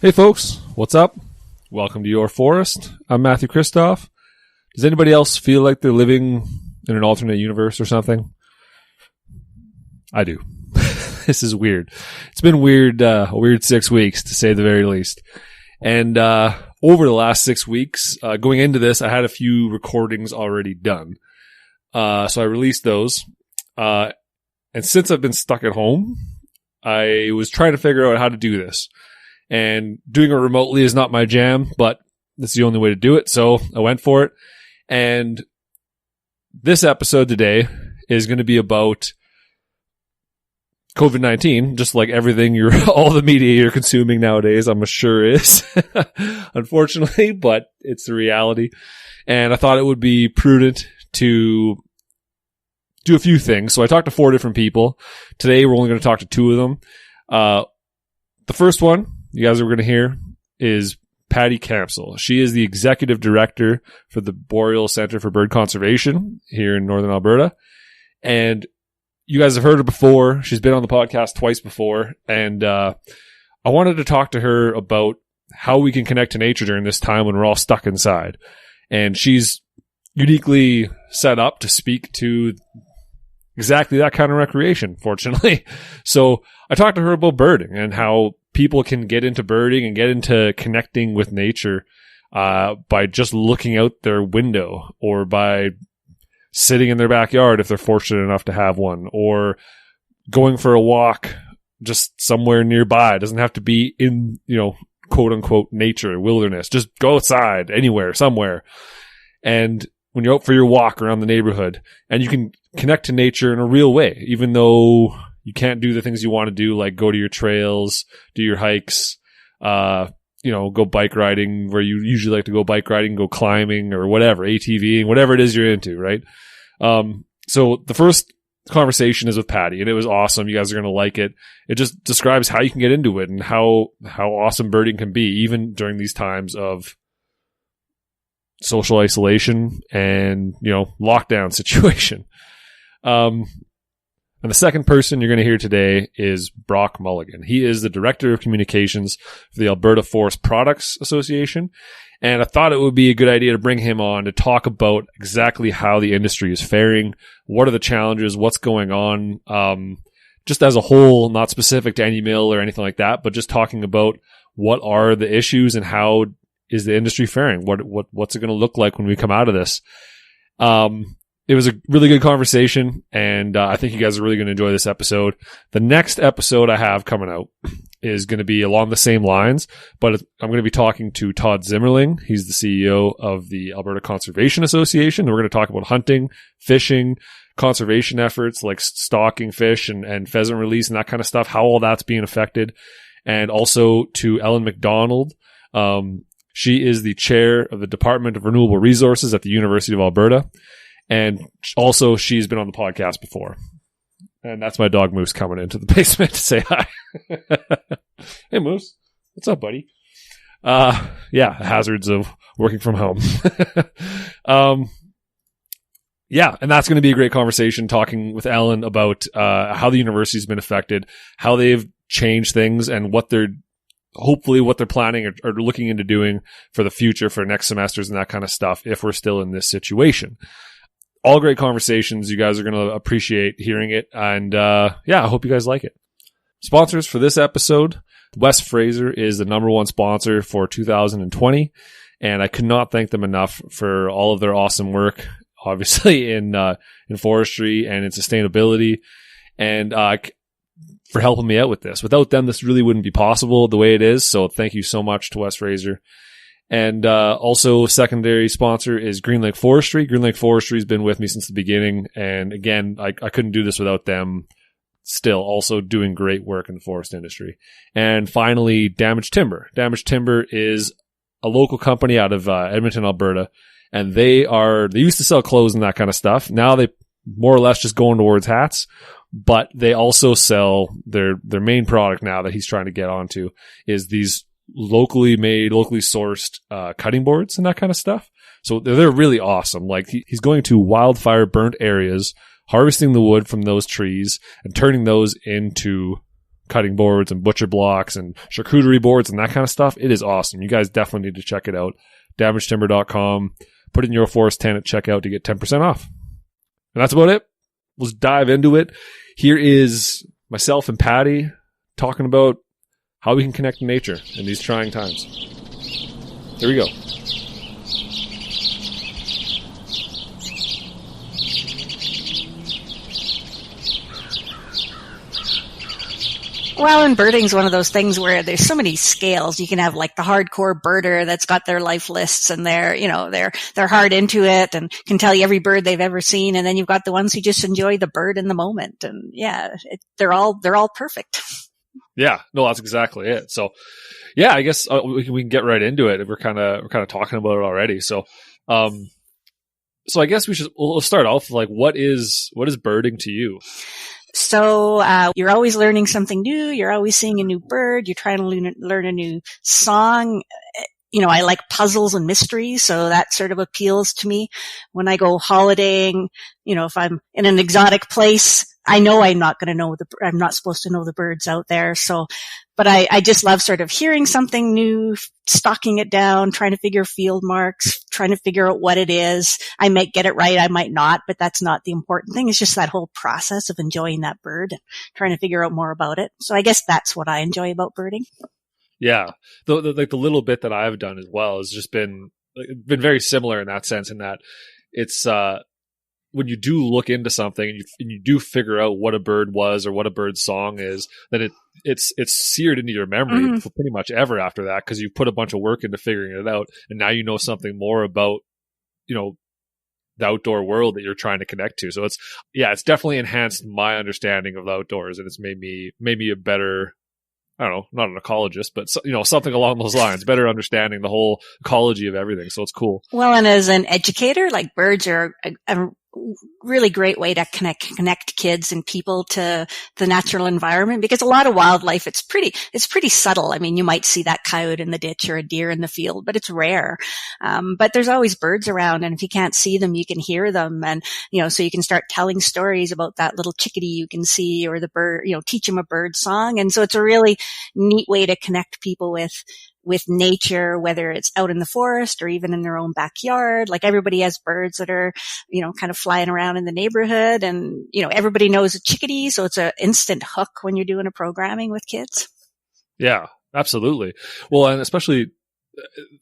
Hey folks, what's up? Welcome to Your Forest. I'm Matthew Kristoff. Does anybody else feel like they're living in an alternate universe or something? I do. This is weird. It's been weird, a weird 6 weeks to say the very least. And over the last 6 weeks, going into this, I had a few recordings already done. So I released those. And since I've been stuck at home, I was trying to figure out how to do this. And doing it remotely is not my jam, but that's the only way to do it. So I went for it. And this episode today is going to be about COVID-19, just like everything all the media you're consuming nowadays, I'm sure is, unfortunately, but it's the reality. And I thought it would be prudent to do a few things. So I talked to 4 different people. Today we're only going to talk to 2 of them. The first one you guys are going to hear is Patti Campsall. She is the executive director for the Boreal Center for Bird Conservation here in Northern Alberta. And you guys have heard her before. She's been on the podcast twice before. And I wanted to talk to her about how we can connect to nature during this time when we're all stuck inside. And she's uniquely set up to speak to exactly that kind of recreation, fortunately. So I talked to her about birding and how people can get into birding and get into connecting with nature by just looking out their window, or by sitting in their backyard if they're fortunate enough to have one, or going for a walk just somewhere nearby. It doesn't have to be in, quote unquote nature, wilderness. Just go outside anywhere, somewhere. And when you're out for your walk around the neighborhood, and you can connect to nature in a real way, even though you can't do the things you want to do, like go to your trails, do your hikes, go bike riding where you usually like to go bike riding, go climbing or whatever, ATVing, whatever it is you're into, right? So the first conversation is with Patti, and it was awesome. You guys are going to like it. It just describes how you can get into it and how awesome birding can be, even during these times of social isolation and, lockdown situation. And the second person you're going to hear today is Brock Mulligan. He is the Director of Communications for the Alberta Forest Products Association. And I thought it would be a good idea to bring him on to talk about exactly how the industry is faring, what are the challenges, what's going on, just as a whole, not specific to any mill or anything like that, but just talking about what are the issues and how is the industry faring? What's it going to look like when we come out of this? It was a really good conversation, and I think you guys are really going to enjoy this episode. The next episode I have coming out is going to be along the same lines, but I'm going to be talking to Todd Zimmerling. He's the CEO of the Alberta Conservation Association. And we're going to talk about hunting, fishing, conservation efforts like stalking fish and pheasant release and that kind of stuff, how all that's being affected. And also to Ellen McDonald. She is the chair of the Department of Renewable Resources at the University of Alberta. And also, she's been on the podcast before. And that's my dog Moose coming into the basement to say hi. Hey, Moose. What's up, buddy? Hazards of working from home. And that's going to be a great conversation, talking with Ellen about how the university's been affected, how they've changed things, and what they're planning or looking into doing for the future, for next semesters and that kind of stuff, if we're still in this situation. All great conversations. You guys are going to appreciate hearing it. And I hope you guys like it. Sponsors for this episode. West Fraser is the #1 sponsor for 2020. And I could not thank them enough for all of their awesome work, obviously in forestry and in sustainability, and for helping me out with this. Without them, this really wouldn't be possible the way it is. So thank you so much to West Fraser. And also, secondary sponsor is Green Lake Forestry. Green Lake Forestry has been with me since the beginning. And again, I couldn't do this without them. Still also doing great work in the forest industry. And finally, Damage Timber. Damage Timber is a local company out of Edmonton, Alberta. And they used to sell clothes and that kind of stuff. Now they more or less just going towards hats. But they also sell their main product now that he's trying to get onto is these locally made, locally sourced cutting boards and that kind of stuff. So they're really awesome. Like he's going to wildfire burnt areas, harvesting the wood from those trees and turning those into cutting boards and butcher blocks and charcuterie boards and that kind of stuff. It is awesome. You guys definitely need to check it out. DamageTimber.com. Put in your Forest 10 at checkout to get 10% off. And that's about it. Let's dive into it. Here is myself and Patti talking about how we can connect to nature in these trying times. Here we go. Well, and birding's one of those things where there's so many scales. You can have like the hardcore birder that's got their life lists and they're hard into it and can tell you every bird they've ever seen. And then you've got the ones who just enjoy the bird in the moment. And yeah, they're all perfect. Yeah, no, that's exactly it. So yeah, I guess we can get right into it. We're kind of talking about it already. So I guess we'll start off like, what is birding to you? So you're always learning something new. You're always seeing a new bird. You're trying to learn a new song. I like puzzles and mysteries, so that sort of appeals to me. When I go holidaying, if I'm in an exotic place, I know I'm not going to know I'm not supposed to know the birds out there. So, but I just love sort of hearing something new, stalking it down, trying to figure field marks, trying to figure out what it is. I might get it right. I might not, but that's not the important thing. It's just that whole process of enjoying that bird and trying to figure out more about it. So I guess that's what I enjoy about birding. Yeah. The little bit that I've done as well has just been very similar in that sense, in that it's, when you do look into something and you do figure out what a bird was or what a bird's song is, then it's seared into your memory for pretty much ever after that, because you've put a bunch of work into figuring it out, and now you know something more about the outdoor world that you're trying to connect to. So it's definitely enhanced my understanding of the outdoors, and it's made me a better, I don't know, not an ecologist, but something along those lines, better understanding the whole ecology of everything. So it's cool. Well, and as an educator, like birds are a really great way to connect kids and people to the natural environment, because a lot of wildlife, it's pretty subtle. I mean, you might see that coyote in the ditch or a deer in the field, but it's rare. But there's always birds around, and if you can't see them, you can hear them. And, so you can start telling stories about that little chickadee you can see, or the bird, teach them a bird song. And so it's a really neat way to connect people with nature, whether it's out in the forest or even in their own backyard. Like, everybody has birds that are, kind of flying around in the neighborhood, and, everybody knows a chickadee. So it's an instant hook when you're doing a programming with kids. Yeah, absolutely. Well, and especially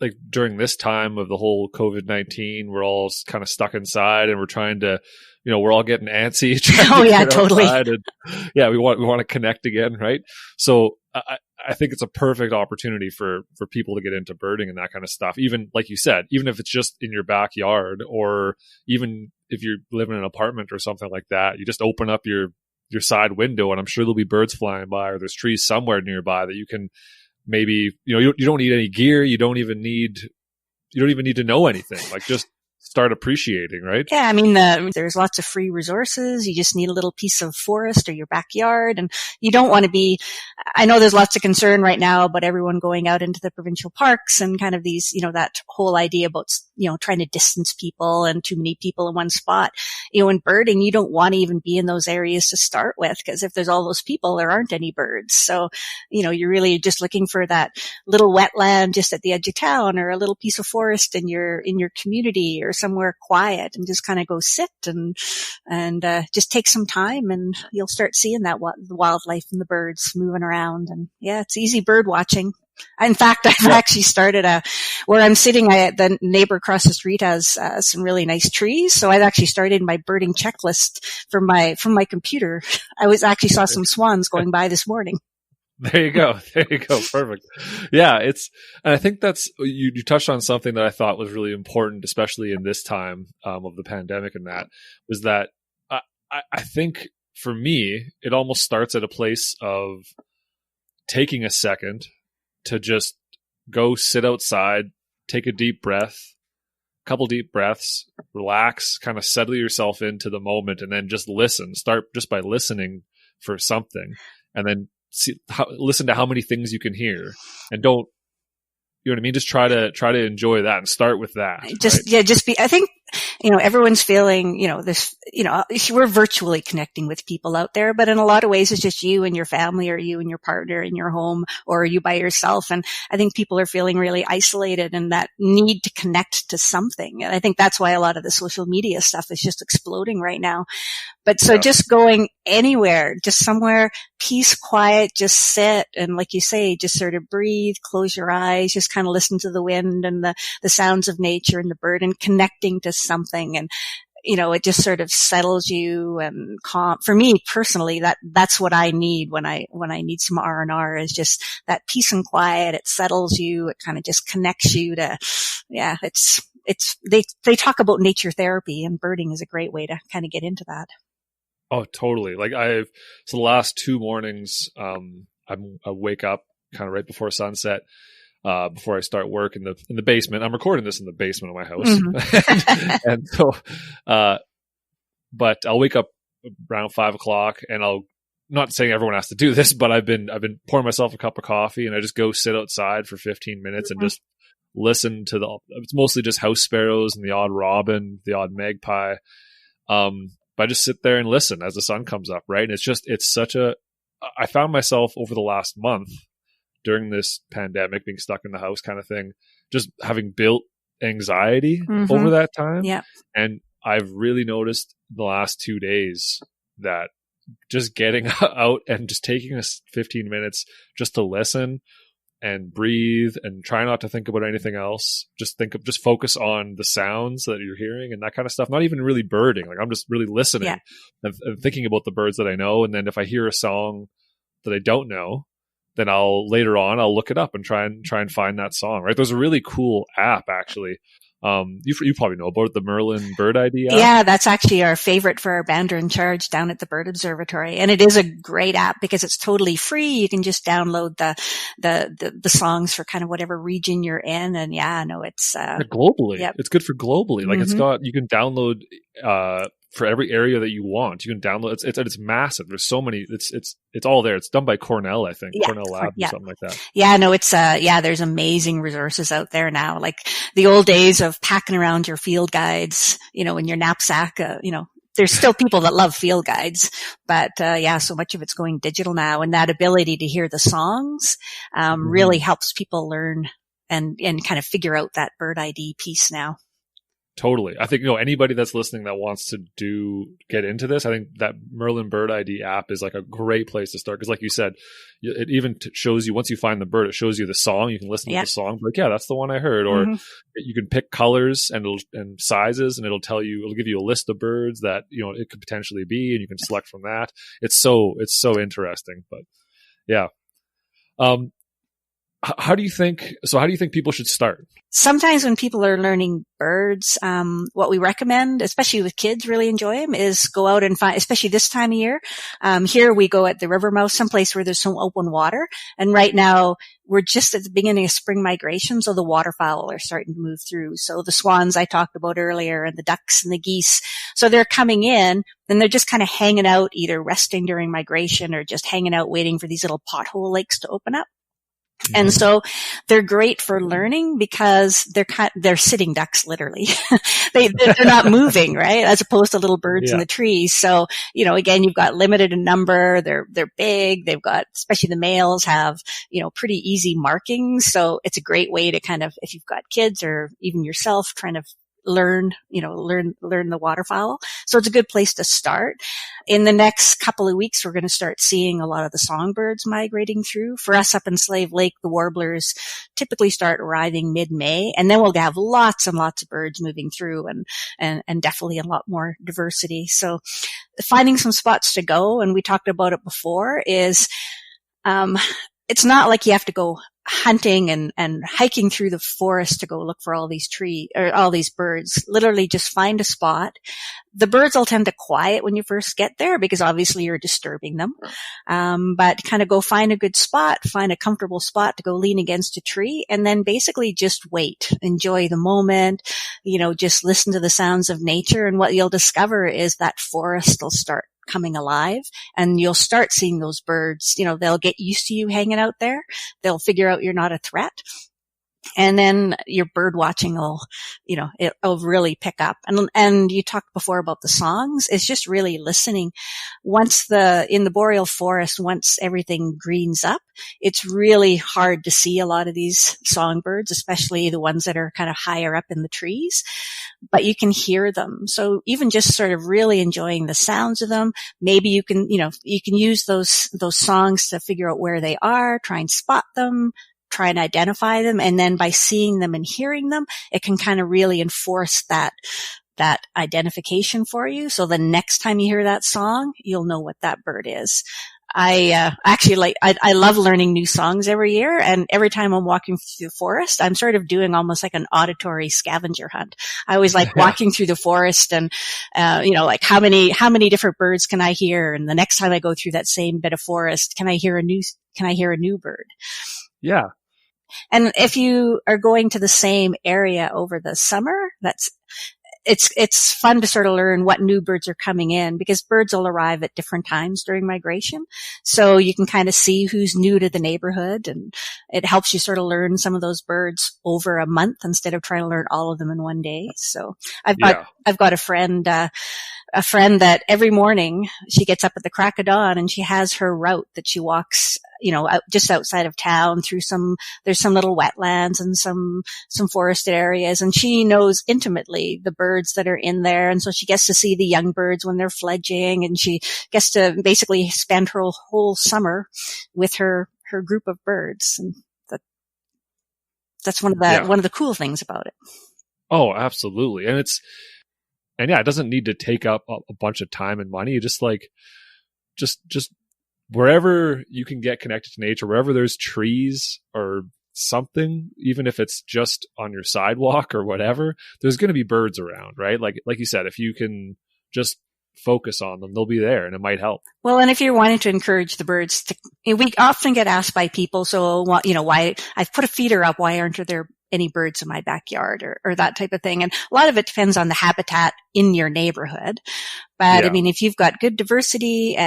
like during this time of the whole COVID-19, we're all kind of stuck inside, and we're trying to, we're all getting antsy. Oh yeah, totally. And, yeah, we want to connect again, right? So I think it's a perfect opportunity for people to get into birding and that kind of stuff. Even like you said, even if it's just in your backyard, or even if you live in an apartment or something like that, you just open up your side window, and I'm sure there'll be birds flying by, or there's trees somewhere nearby that you can maybe, you don't need any gear. You don't even need to know anything. Like, just start appreciating, right? Yeah, I mean, there's lots of free resources. You just need a little piece of forest or your backyard, and you don't want to be, I know there's lots of concern right now about everyone going out into the provincial parks and kind of these, that whole idea about, trying to distance people and too many people in one spot. In birding, you don't want to even be in those areas to start with, because if there's all those people, there aren't any birds. So, you're really just looking for that little wetland just at the edge of town, or a little piece of forest in your community, or somewhere quiet, and just kind of go sit and just take some time, and you'll start seeing the wildlife and the birds moving around. And yeah, it's easy bird watching. In fact, I've actually started where I'm sitting, the neighbor across the street has some really nice trees. So I've actually started my birding checklist from my computer. I actually saw some swans going by this morning. There you go. Perfect. Yeah. And I think that's, you touched on something that I thought was really important, especially in this time of the pandemic, and that was that I think for me, it almost starts at a place of taking a second to just go sit outside, take a deep breath, couple deep breaths, relax, kind of settle yourself into the moment, and then just listen. Start just by listening for something, and then listen to how many things you can hear, and don't, you know what I mean? Just try to enjoy that and start with that. I think everyone's feeling, this, we're virtually connecting with people out there, but in a lot of ways it's just you and your family, or you and your partner in your home, or you by yourself. And I think people are feeling really isolated and that need to connect to something. And I think that's why a lot of the social media stuff is just exploding right now. But so just going anywhere, just somewhere, peace, quiet, just sit. And like you say, just sort of breathe, close your eyes, just kind of listen to the wind and the sounds of nature and the bird, and connecting to something. And, it just sort of settles you and calm. For me personally, that's what I need when I need some R&R, is just that peace and quiet. It settles you. It kind of just connects you to, they talk about nature therapy, and birding is a great way to kind of get into that. Oh, totally. Like so the last 2 mornings, I wake up kind of right before sunset, before I start work in the basement. I'm recording this in the basement of my house. Mm-hmm. and so, but I'll wake up around 5:00, and I'll, not saying everyone has to do this, but I've been pouring myself a cup of coffee, and I just go sit outside for 15 minutes and just listen to it's mostly just house sparrows and the odd robin, the odd magpie. But I just sit there and listen as the sun comes up, right? And I found myself over the last month during this pandemic, being stuck in the house kind of thing, just having built anxiety over that time. Yeah. And I've really noticed the last 2 days that just getting out and just taking us 15 minutes just to listen and breathe and try not to think about anything else. Just focus on the sounds that you're hearing and that kind of stuff. Not even really birding. Like, I'm just really listening and thinking about the birds that I know. And then if I hear a song that I don't know, then later on I'll look it up and try and find that song. Right? There's a really cool app actually. You probably know about the Merlin Bird ID app. Yeah, that's actually our favorite for our bounder in charge down at the Bird Observatory. And it is a great app because it's totally free. You can just download the songs for kind of whatever region you're in. And it's globally. Yep. It's good for globally. Like you can download for every area that you want. You can download. It's massive. There's so many. It's all there. It's done by Cornell, I think. Cornell Lab or something like that. Yeah, no, it's there's amazing resources out there now. Like the old days of packing around your field guides, in your knapsack, there's still people that love field guides, but so much of it's going digital now, and that ability to hear the songs really helps people learn and kind of figure out that bird ID piece now. Totally. I think, anybody that's listening that wants to get into this, I think that Merlin Bird ID app is like a great place to start. Because like you said, it even shows you, once you find the bird, it shows you the song. You can listen to the song. Like, that's the one I heard. Or you can pick colors and sizes, and it'll give you a list of birds that, it could potentially be, and you can select from that. It's so interesting. But yeah. How do you think people should start? Sometimes when people are learning birds, what we recommend, especially with kids really enjoy them, is go out and find, especially this time of year. Here we go at the river mouth, someplace where there's some open water. And right now we're just at the beginning of spring migration, so the waterfowl are starting to move through. So the swans I talked about earlier, and the ducks and the geese. So they're coming in, and they're just kind of hanging out, either resting during migration or just hanging out waiting for these little pothole lakes to open up. And so they're great for learning because they're sitting ducks, literally. They're not moving, right? As opposed to little birds in the trees. So, again, you've got limited in number. They're big. They've got, especially the males have, pretty easy markings. So it's a great way to kind of, if you've got kids or even yourself trying to learn the waterfowl. So it's a good place to start. In the next couple of weeks, we're going to start seeing a lot of the songbirds migrating through. For us up in Slave Lake, the warblers typically start arriving mid-May, and then we'll have lots and lots of birds moving through and definitely a lot more diversity. So finding some spots to go, and we talked about it before, is it's not like you have to go hunting and hiking through the forest to go look for all these all these birds. Literally just find a spot. The birds will tend to quiet when you first get there because obviously you're disturbing them. But kind of go find a good spot, find a comfortable spot to go lean against a tree, and then basically just wait. Enjoy the moment, just listen to the sounds of nature. And what you'll discover is that forest will start coming alive, and you'll start seeing those birds. They'll get used to you hanging out there. They'll figure out you're not a threat. And then your bird watching will, it'll really pick up. And you talked before about the songs. It's just really listening. In the boreal forest, once everything greens up, it's really hard to see a lot of these songbirds, especially the ones that are kind of higher up in the trees, but you can hear them. So even just sort of really enjoying the sounds of them, maybe you can use those songs to figure out where they are, try and spot them, try and identify them. And then by seeing them and hearing them, it can kind of really enforce that identification for you. So the next time you hear that song, you'll know what that bird is. I love learning new songs every year. And every time I'm walking through the forest, I'm sort of doing almost like an auditory scavenger hunt. I always like walking through the forest and, like how many different birds can I hear? And the next time I go through that same bit of forest, can I hear a new bird? Yeah. And if you are going to the same area over the summer, it's fun to sort of learn what new birds are coming in, because birds will arrive at different times during migration. So you can kind of see who's new to the neighborhood, and it helps you sort of learn some of those birds over a month instead of trying to learn all of them in one day. So I've got a friend that every morning she gets up at the crack of dawn and she has her route that she walks, out just outside of town through there's some little wetlands and some forested areas, and she knows intimately the birds that are in there. And so she gets to see the young birds when they're fledging, and she gets to basically spend her whole summer with her group of birds. And that's one of the cool things about it. Oh, absolutely. And it doesn't need to take up a bunch of time and money. Just wherever you can get connected to nature, wherever there's trees or something, even if it's just on your sidewalk or whatever, there's going to be birds around, right? Like you said, if you can just focus on them, they'll be there, and it might help. Well, and if you're wanting to encourage the birds we often get asked by people, so, why I've put a feeder up, why aren't there any birds in my backyard or that type of thing? And a lot of it depends on the habitat in your neighborhood. But I mean, if you've got good diversity,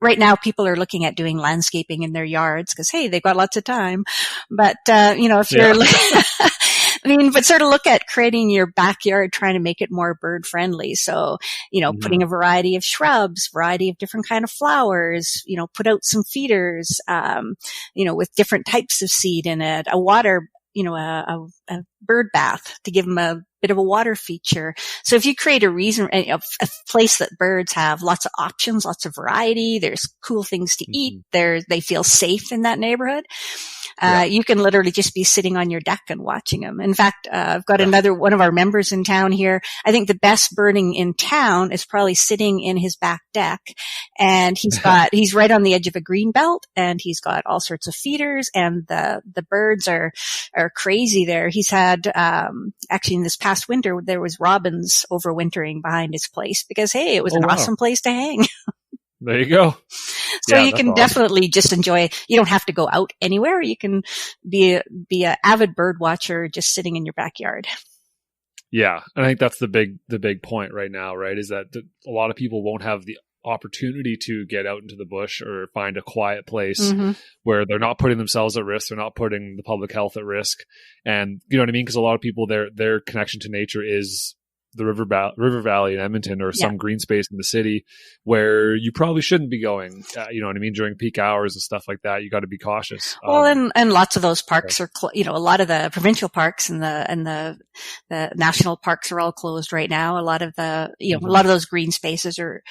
right now people are looking at doing landscaping in their yards because, hey, they've got lots of time. But, if you're, but sort of look at creating your backyard, trying to make it more bird friendly. So, putting a variety of shrubs, variety of different kind of flowers, put out some feeders, with different types of seed in it, a water, a bird bath to give them a bit of a water feature. So if you create a place that birds have lots of options, lots of variety, there's cool things to eat, they feel safe in that neighborhood. You can literally just be sitting on your deck and watching them. In fact, I've got another one of our members in town here. I think the best birding in town is probably sitting in his back deck, and he's right on the edge of a green belt, and he's got all sorts of feeders, and the birds are crazy there. He's had, actually in this past winter, there was robins overwintering behind his place because, hey, it was an awesome place to hang. There you go. So you can definitely just enjoy it. You don't have to go out anywhere. You can be an avid bird watcher just sitting in your backyard. Yeah. And I think that's the big point right now, right? Is that a lot of people won't have the opportunity to get out into the bush or find a quiet place where they're not putting themselves at risk. They're not putting the public health at risk. And you know what I mean? Because a lot of people, their connection to nature is the river valley in Edmonton or some green space in the city where you probably shouldn't be going, you know what I mean, during peak hours and stuff like that. You got to be cautious. Well, and lots of those parks are, a lot of the provincial parks and the national parks are all closed right now. A lot of a lot of those green spaces are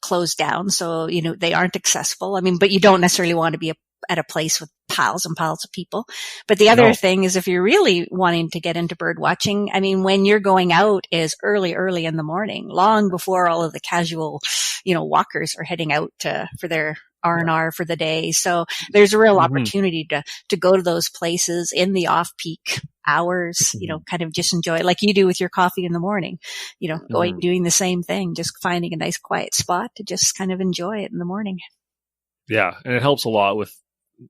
closed down. So, they aren't accessible. I mean, but you don't necessarily want to be at a place with piles and piles of people. But the other thing is, if you're really wanting to get into bird watching, I mean, when you're going out is early in the morning, long before all of the casual, walkers are heading out for their R&R for the day. So there's a real opportunity to go to those places in the off-peak hours, kind of just enjoy it like you do with your coffee in the morning, doing the same thing, just finding a nice quiet spot to just kind of enjoy it in the morning. Yeah. And it helps a lot with,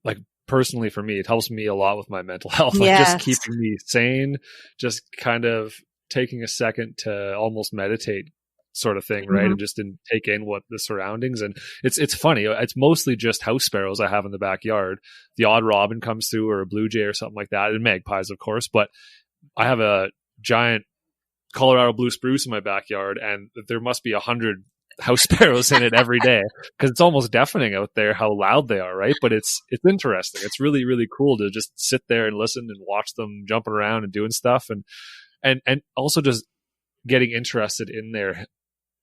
like, personally for me, it helps me a lot with my mental health, just keeping me sane, just kind of taking a second to almost meditate sort of thing, right? And just didn't take in what the surroundings. And it's funny. It's mostly just house sparrows I have in the backyard. The odd robin comes through, or a blue jay or something like that, and magpies, of course. But I have a giant Colorado blue spruce in my backyard, and there must be 100 house sparrows in it every day, because it's almost deafening out there how loud they are, right? But it's interesting. It's really, really cool to just sit there and listen and watch them jumping around and doing stuff, and also just getting interested in their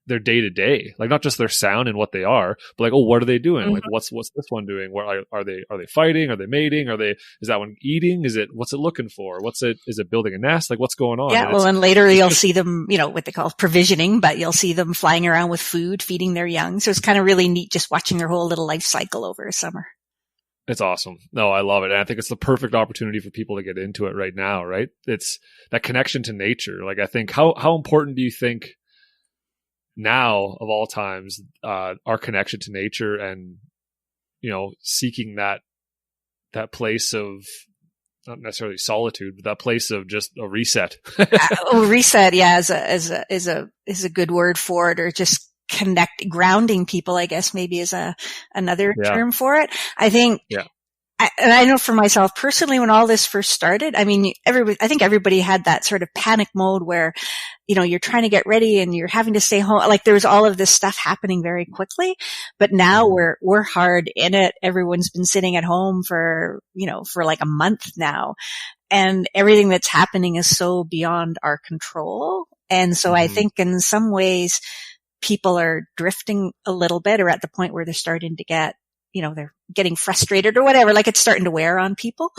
day to day, like not just their sound and what they are, but like, oh, what are they doing? Like, what's this one doing? What are they fighting? Are they mating? Is that one eating? What's it looking for? Is it building a nest? Like, what's going on? Yeah. Well, and later you'll see them, what they call provisioning, but you'll see them flying around with food, feeding their young. So it's kind of really neat just watching their whole little life cycle over a summer. It's awesome. No, I love it. And I think it's the perfect opportunity for people to get into it right now, right? It's that connection to nature. Like, I think how important do you think now of all times, our connection to nature and, seeking that place of not necessarily solitude, but that place of just a reset. Reset. Yeah. Is a good word for it, or just grounding people, I guess maybe is another term for it. I think, and I know for myself personally, when all this first started, I mean, I think everybody had that sort of panic mode where, you're trying to get ready and you're having to stay home. Like, there's all of this stuff happening very quickly, but now we're hard in it. Everyone's been sitting at home for like a month now, and everything that's happening is so beyond our control. And so I think in some ways people are drifting a little bit, or at the point where they're starting to get, they're getting frustrated or whatever, like it's starting to wear on people.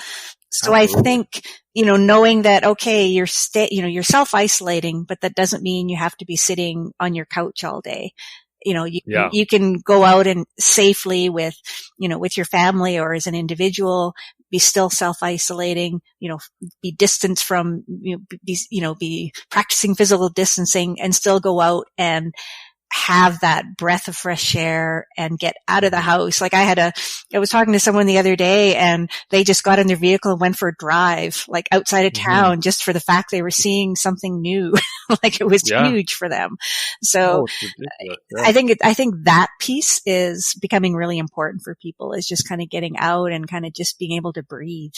So absolutely. I think, knowing that, okay, you're self-isolating, but that doesn't mean you have to be sitting on your couch all day. You can go out and safely with your family or as an individual, be still self-isolating, be distanced from, be practicing physical distancing, and still go out and have that breath of fresh air and get out of the house. Like, I was talking to someone the other day, and they just got in their vehicle and went for a drive, like outside of town, just for the fact they were seeing something new. Like, it was huge for them. So I think that piece is becoming really important for people, is just kind of getting out and kind of just being able to breathe.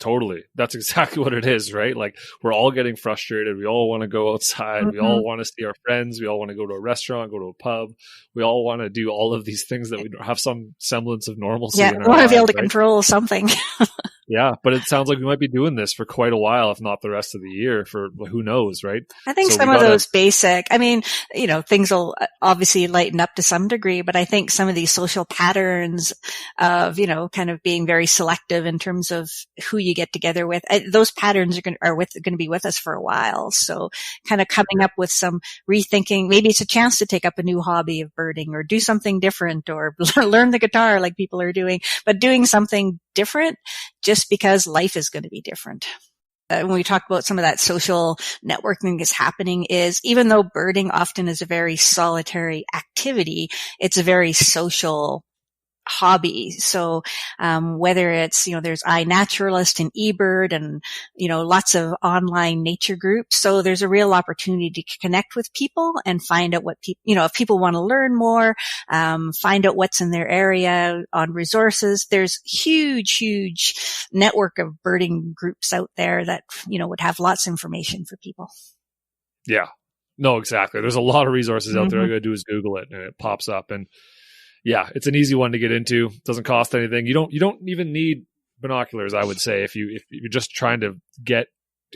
Totally. That's exactly what it is, right? Like, we're all getting frustrated. We all want to go outside. We all want to see our friends. We all want to go to a restaurant, go to a pub. We all want to do all of these things that we have some semblance of normalcy in our lives. We want to be able to control something. Yeah, but it sounds like we might be doing this for quite a while, if not the rest of the year, for who knows, right? I think some of those basic, things will obviously lighten up to some degree, but I think some of these social patterns of, kind of being very selective in terms of who you get together with, those patterns are going to be with us for a while. So kind of coming up with some rethinking, maybe it's a chance to take up a new hobby of birding, or do something different, or learn the guitar like people are doing, but doing something different just because life is going to be different. When we talk about some of that social networking that's happening, is even though birding often is a very solitary activity, it's a very social hobby. So, whether it's, there's iNaturalist and eBird and, lots of online nature groups. So there's a real opportunity to connect with people and find out what people, if people want to learn more, find out what's in their area on resources. There's huge network of birding groups out there that, would have lots of information for people. Yeah, no, exactly. There's a lot of resources out there. All you gotta do is Google it and it pops up. And yeah, it's an easy one to get into. Doesn't cost anything. You don't even need binoculars, I would say, if you're just trying to get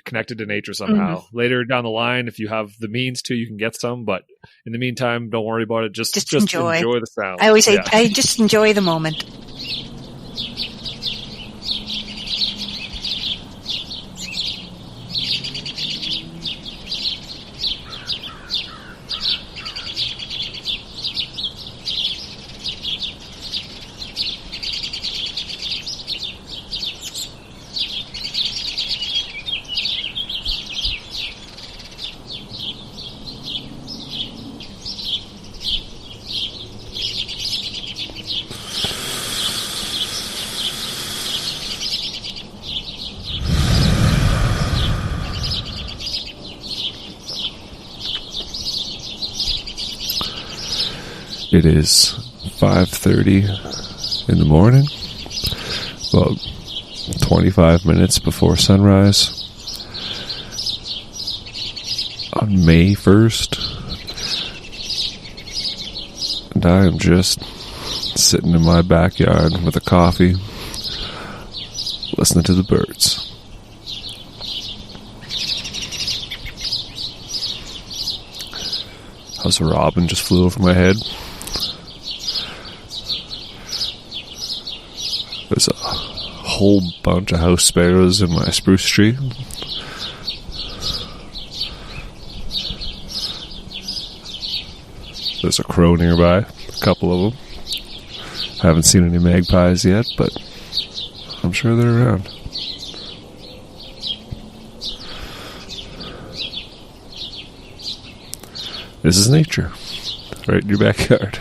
connected to nature somehow. Later down the line, if you have the means to, you can get some. But in the meantime, don't worry about it. Just enjoy the sound. I always say, I just enjoy the moment. It is 5:30 in the morning, about 25 minutes before sunrise on May 1st, and I am just sitting in my backyard with a coffee, listening to the birds. How's a robin just flew over my head? There's a whole bunch of house sparrows in my spruce tree. There's a crow nearby, a couple of them. Haven't seen any magpies yet, but I'm sure they're around. This is nature, right in your backyard.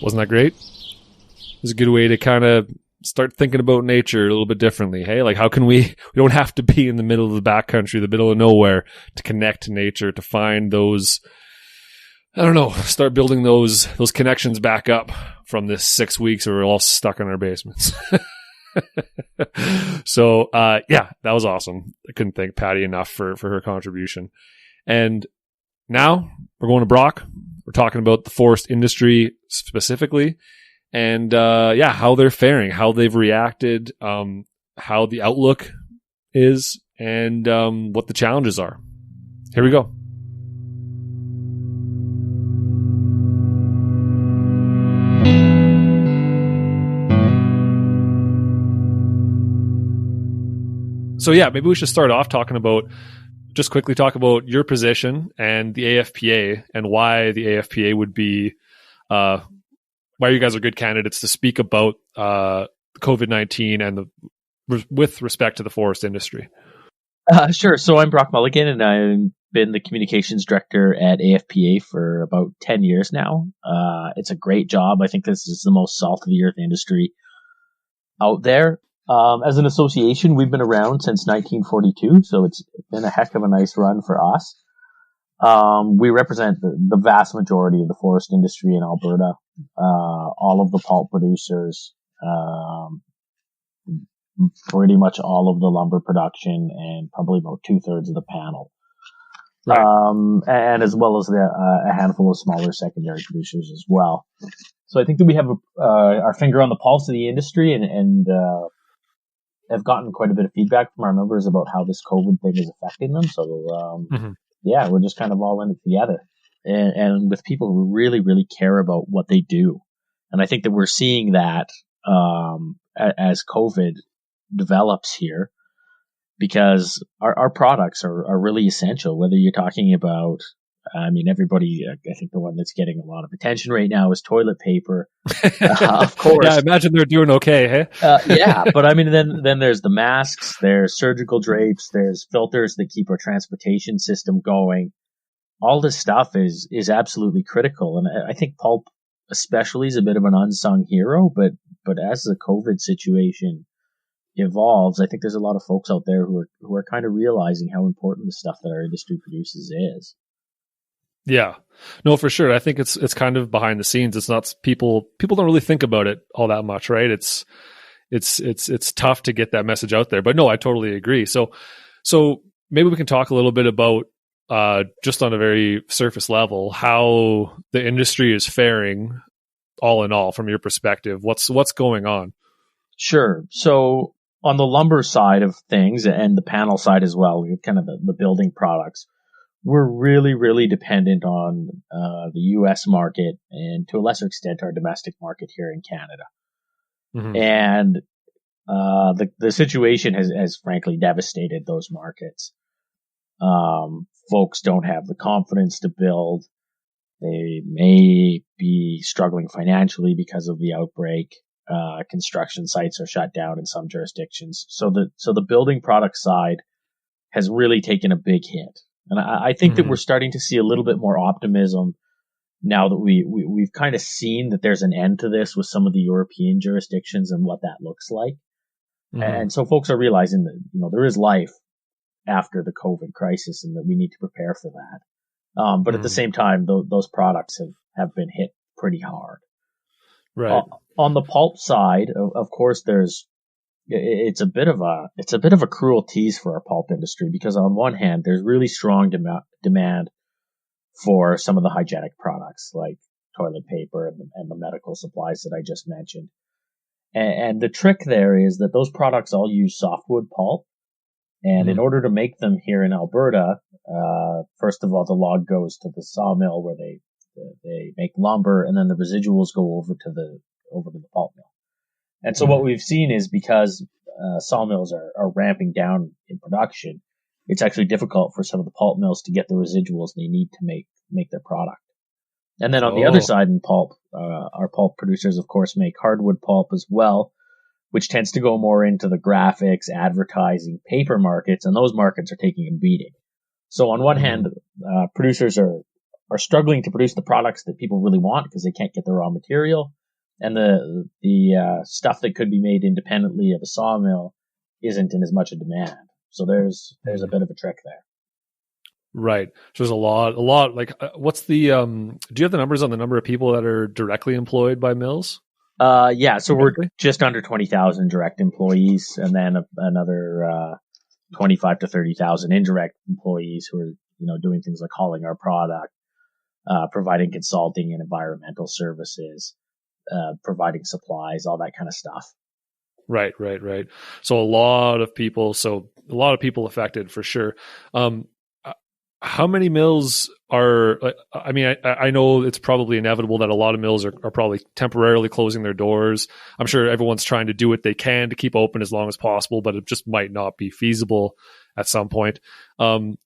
Wasn't that great? It was a good way to kind of start thinking about nature a little bit differently. Hey, like how can we don't have to be in the middle of the backcountry, the middle of nowhere to connect to nature, to find those, I don't know, start building those connections back up from this 6 weeks where we're all stuck in our basements. So, yeah, that was awesome. I couldn't thank Patti enough for her contribution. And now we're going to Brock. We're talking about the forest industry specifically, and yeah, how they're faring, how they've reacted, how the outlook is, and what the challenges are. Here we go. So yeah, maybe we should start off just quickly talk about your position and the AFPA and why the AFPA would be, why you guys are good candidates to speak about COVID-19 and with respect to the forest industry. Sure. So I'm Brock Mulligan, and I've been the communications director at AFPA for about 10 years now. It's a great job. I think this is the most salt of the earth industry out there. As an association, we've been around since 1942, so it's been a heck of a nice run for us. We represent the vast majority of the forest industry in Alberta, all of the pulp producers, pretty much all of the lumber production, and probably about 2/3 of the panel. Right. And as well as a handful of smaller secondary producers as well. So I think that we have our finger on the pulse of the industry, and have gotten quite a bit of feedback from our members about how this COVID thing is affecting them. So, yeah, we're just kind of all in it together, and with people who really, really care about what they do. And I think that we're seeing that as COVID develops here, because our products are really essential, whether you're talking about, I mean, everybody, I think the one that's getting a lot of attention right now is toilet paper. Of course. Yeah, I imagine they're doing okay, hey? Yeah, but I mean, then there's the masks, there's surgical drapes, there's filters that keep our transportation system going. All this stuff is absolutely critical. And I think pulp especially is a bit of an unsung hero, but as the COVID situation evolves, I think there's a lot of folks out there who are kind of realizing how important the stuff that our industry produces is. Yeah, no, for sure. I think it's kind of behind the scenes. It's not people don't really think about it all that much, right? It's tough to get that message out there, but no, I totally agree. So maybe we can talk a little bit about just on a very surface level, how the industry is faring all in all from your perspective. What's going on? Sure. So on the lumber side of things and the panel side as well, kind of the building products, we're really, really dependent on the U.S. market and to a lesser extent our domestic market here in Canada. Mm-hmm. And the situation has frankly devastated those markets. Folks don't have the confidence to build. They may be struggling financially because of the outbreak. Construction sites are shut down in some jurisdictions. So the building product side has really taken a big hit. And I think that we're starting to see a little bit more optimism now that we've kind of seen that there's an end to this with some of the European jurisdictions and what that looks like. Mm-hmm. And so folks are realizing that, there is life after the COVID crisis and that we need to prepare for that. But at the same time, those products have been hit pretty hard. Right. On the pulp side, of course, it's a bit of a cruel tease for our pulp industry, because on one hand, there's really strong demand for some of the hygienic products like toilet paper and the medical supplies that I just mentioned. And the trick there is that those products all use softwood pulp. And in order to make them here in Alberta, first of all, the log goes to the sawmill where they make lumber, and then the residuals go over to the pulp mill. And so what we've seen is, because sawmills are ramping down in production, it's actually difficult for some of the pulp mills to get the residuals they need to make their product. And then on the other side in pulp, our pulp producers, of course, make hardwood pulp as well, which tends to go more into the graphics, advertising, paper markets, and those markets are taking a beating. So on one hand, producers are struggling to produce the products that people really want because they can't get the raw material, and the stuff that could be made independently of a sawmill isn't in as much a demand. So there's a bit of a trick there. Right. So there's a lot. Like, what's the? Do you have the numbers on the number of people that are directly employed by mills? Yeah. So we're just under 20,000 direct employees, and then another 25 to 30,000 indirect employees who are doing things like hauling our product, providing consulting and environmental services, providing supplies, all that kind of stuff. Right. So a lot of people affected for sure. How many mills are, I mean, I know it's probably inevitable that a lot of mills are probably temporarily closing their doors. I'm sure everyone's trying to do what they can to keep open as long as possible, but it just might not be feasible at some point. Do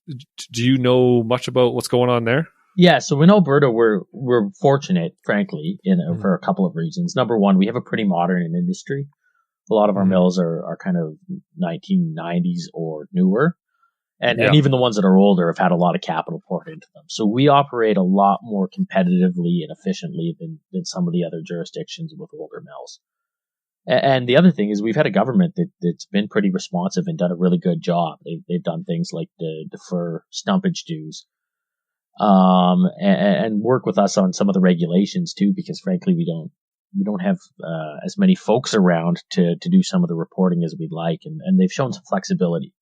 you know much about what's going on there? Yeah, so in Alberta, we're fortunate, frankly, for a couple of reasons. Number one, we have a pretty modern industry. A lot of our mills are kind of 1990s or newer. And even the ones that are older have had a lot of capital poured into them. So we operate a lot more competitively and efficiently than some of the other jurisdictions with older mills. And the other thing is, we've had a government that's been pretty responsive and done a really good job. They've done things like defer stumpage dues, and work with us on some of the regulations too, because frankly, we don't have as many folks around to do some of the reporting as we'd like, and they've shown some flexibility.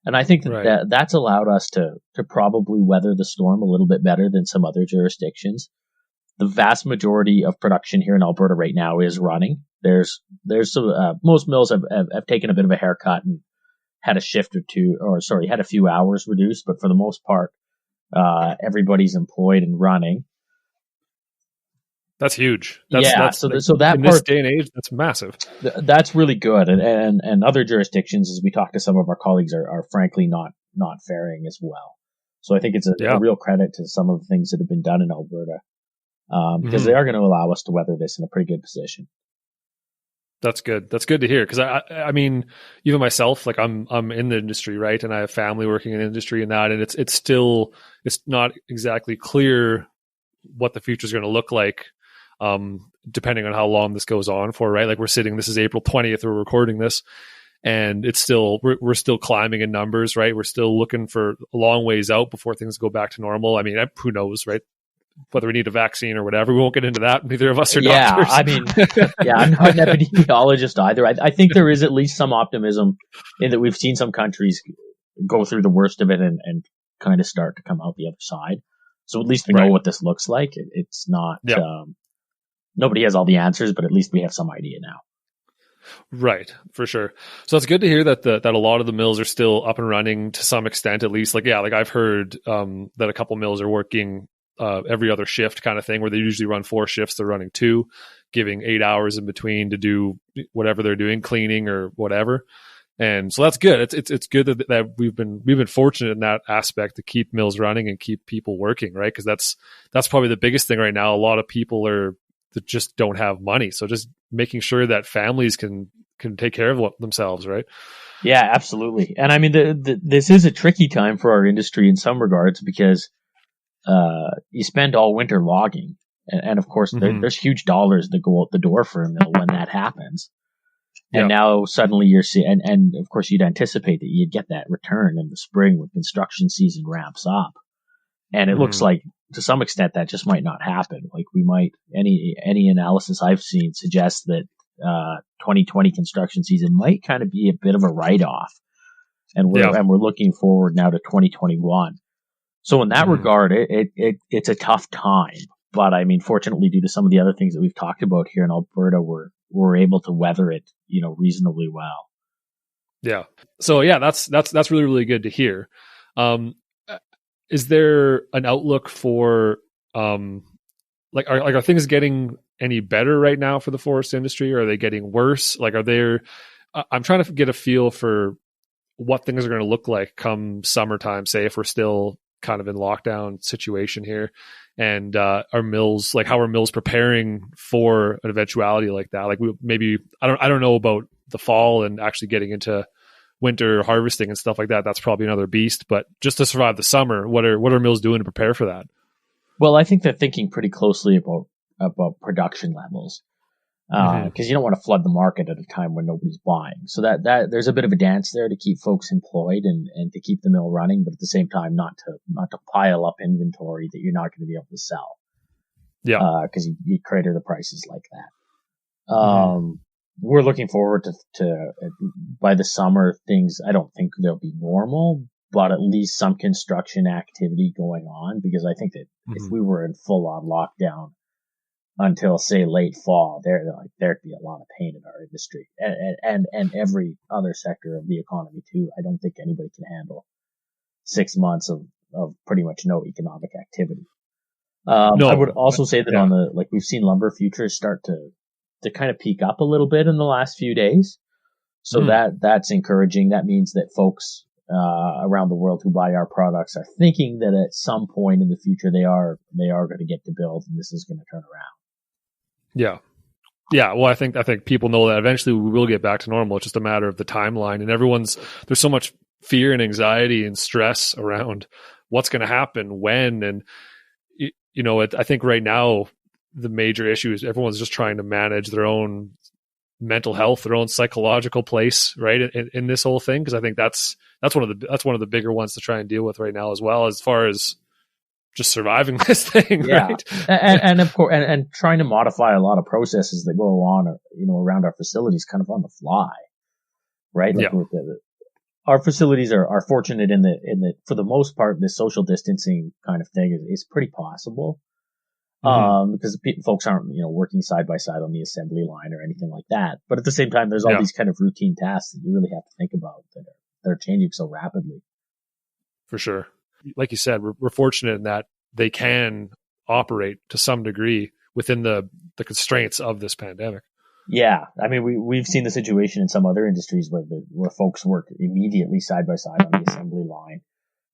And I think that's allowed us to probably weather the storm a little bit better than some other jurisdictions. The vast majority of production here in Alberta right now is running. There's most mills have taken a bit of a haircut and had a shift or two, had a few hours reduced, but for the most part, everybody's employed and running. That's huge. So that in part, this day and age, that's massive. That's really good. And other jurisdictions, as we talk to some of our colleagues, are frankly not faring as well. So I think it's a real credit to some of the things that have been done in Alberta, because they are going to allow us to weather this in a pretty good position. That's good. That's good to hear. Because I mean, even myself, like I'm in the industry, right? And I have family working in the industry and that, and it's not exactly clear what the future is going to look like. Depending on how long this goes on for, right? Like this is April 20th, we're recording this, and it's still, we're still climbing in numbers, right? We're still looking for a long ways out before things go back to normal. I mean, who knows, right? Whether we need a vaccine or whatever, we won't get into that. Neither of us are doctors. I mean, I'm not an epidemiologist either. I think there is at least some optimism in that we've seen some countries go through the worst of it and kind of start to come out the other side. So at least we know what this looks like. It's not, nobody has all the answers, but at least we have some idea now. Right, for sure. So it's good to hear that that a lot of the mills are still up and running to some extent, at least. Like I've heard that a couple mills are working every other shift kind of thing, where they usually run 4 shifts. They're running 2, giving 8 hours in between to do whatever they're doing, cleaning or whatever. And so that's good. It's good that we've been fortunate in that aspect to keep mills running and keep people working, right? Because that's probably the biggest thing right now. A lot of people that just don't have money. So just making sure that families can take care of themselves, right? Yeah, absolutely. And I mean, this is a tricky time for our industry in some regards, because you spend all winter logging. And of course, there's huge dollars that go out the door for a mill when that happens. And now suddenly you're seeing, and of course you'd anticipate that you'd get that return in the spring when construction season ramps up. And it looks like to some extent that just might not happen. Like we might, any analysis I've seen suggests that 2020 construction season might kind of be a bit of a write-off. And we're looking forward now to 2021. So in that regard, it's a tough time. But I mean, fortunately, due to some of the other things that we've talked about here in Alberta, we're able to weather it, reasonably well. Yeah. So yeah, that's really, really good to hear. Is there an outlook for, are things getting any better right now for the forest industry, or are they getting worse? Like, I'm trying to get a feel for what things are going to look like come summertime, say if we're still kind of in lockdown situation here, and how are mills preparing for an eventuality like that? Like I don't know about the fall and actually getting into winter harvesting and stuff like that. That's probably another beast, but just to survive the summer, what are mills doing to prepare for that? Well, I think they're thinking pretty closely about production levels. Because you don't want to flood the market at a time when nobody's buying. So that there's a bit of a dance there to keep folks employed and to keep the mill running, but at the same time not to pile up inventory that you're not going to be able to sell. Yeah. Because you crater the prices like that. We're looking forward to by the summer things. I don't think they'll be normal, but at least some construction activity going on, because I think that if we were in full on lockdown until say late fall, there'd be a lot of pain in our industry and every other sector of the economy too. I don't think anybody can handle 6 months of pretty much no economic activity. No, I would also say that we've seen lumber futures start to kind of peak up a little bit in the last few days. So that's encouraging. That means that folks around the world who buy our products are thinking that at some point in the future they are going to get to build and this is going to turn around. Yeah. Yeah. Well, I think people know that eventually we will get back to normal. It's just a matter of the timeline, and there's so much fear and anxiety and stress around what's going to happen when. And, I think right now the major issue is everyone's just trying to manage their own mental health, their own psychological place, right, in this whole thing. Cause I think that's one of the bigger ones to try and deal with right now, as well, as far as just surviving this thing, right? And of course, and trying to modify a lot of processes that go on, around our facilities, kind of on the fly, right? Like our facilities are fortunate in that for the most part, this social distancing kind of thing is pretty possible, because folks aren't working side by side on the assembly line or anything like that. But at the same time, there's all these kind of routine tasks that you really have to think about that are changing so rapidly. For sure. Like you said, we're fortunate in that they can operate to some degree within the constraints of this pandemic. Yeah. I mean, we've seen the situation in some other industries where folks work immediately side by side on the assembly line,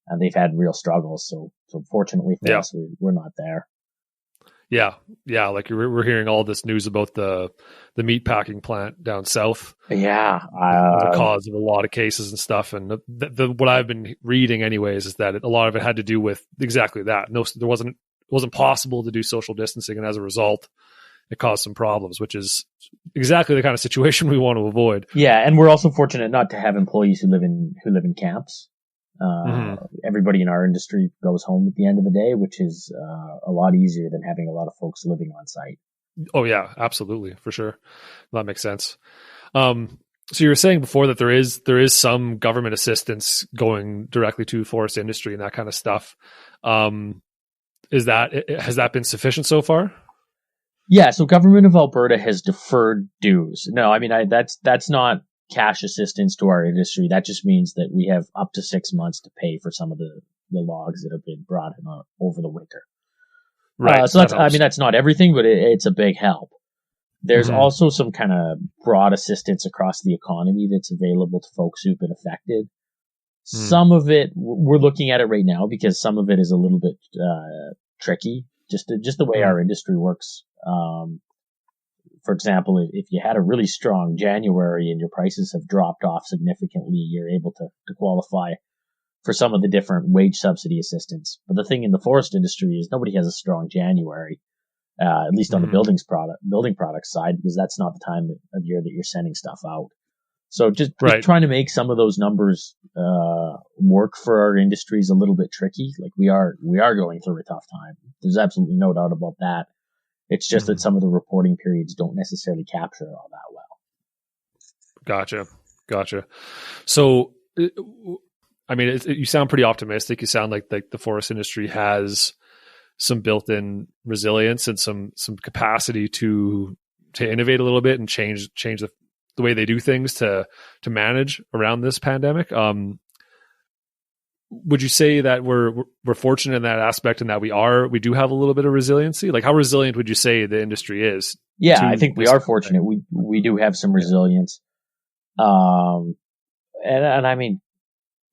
and they've had real struggles. So fortunately for us, we're not there. Yeah. Yeah. Like we're hearing all this news about the meat packing plant down south. Yeah. The cause of a lot of cases and stuff. And what I've been reading anyways is that a lot of it had to do with exactly that. No, it wasn't possible to do social distancing. And as a result, it caused some problems, which is exactly the kind of situation we want to avoid. Yeah. And we're also fortunate not to have employees who live in camps. Everybody in our industry goes home at the end of the day, which is a lot easier than having a lot of folks living on site. Oh yeah, absolutely, for sure. That makes sense. So you were saying before that there is some government assistance going directly to forest industry and that kind of stuff. Has that been sufficient so far? Yeah, so government of Alberta has deferred dues. No, I mean that's not cash assistance to our industry. That just means that we have up to 6 months to pay for some of the logs that have been brought in over the winter. Right. So that's not everything, but it's a big help. There's also some kind of broad assistance across the economy that's available to folks who've been affected. Some of it, we're looking at it right now because some of it is a little bit tricky, just the way our industry works. For example, if you had a really strong January and your prices have dropped off significantly, you're able to qualify for some of the different wage subsidy assistance. But the thing in the forest industry is nobody has a strong January, at least on the building product side, because that's not the time of year that you're sending stuff out. So just trying to make some of those numbers work for our industry is a little bit tricky. Like we are going through a tough time. There's absolutely no doubt about that. It's just that some of the reporting periods don't necessarily capture it all that well. Gotcha. So, I mean, you sound pretty optimistic. You sound like the forest industry has some built-in resilience and some capacity to innovate a little bit and change the way they do things to manage around this pandemic. Would you say that we're fortunate in that aspect and that we do have a little bit of resiliency? Like, how resilient would you say the industry is? Yeah, I think we are fortunate. We do have some resilience. And I mean,